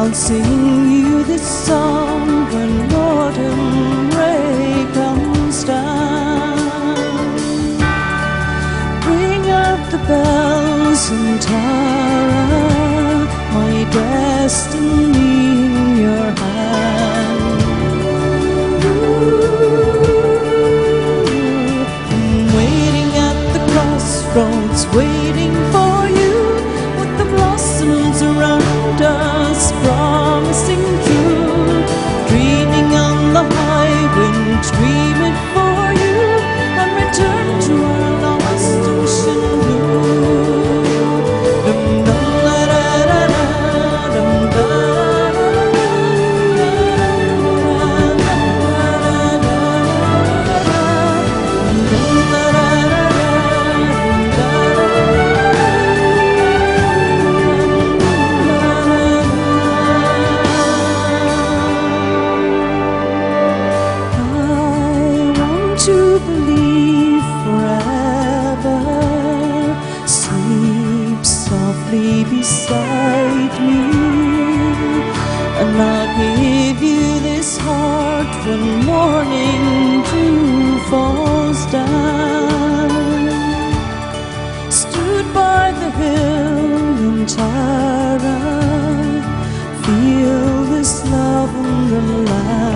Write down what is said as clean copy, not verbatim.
I'll sing you this song when autumn ray comes down. Ring out the bells and Tara, my destiny in your hand. I'm waiting at the crossroads, waiting for you, with the blossoms around us, promising true. Dreaming on the high wind, dreaming for you, and return to our lost ocean blue. Dum dum la da da da, dum da da to believe forever. Sleep softly beside me, and I'll give you this heart when morning dew falls down. Stood by the hill in Tara, feel this love on the land.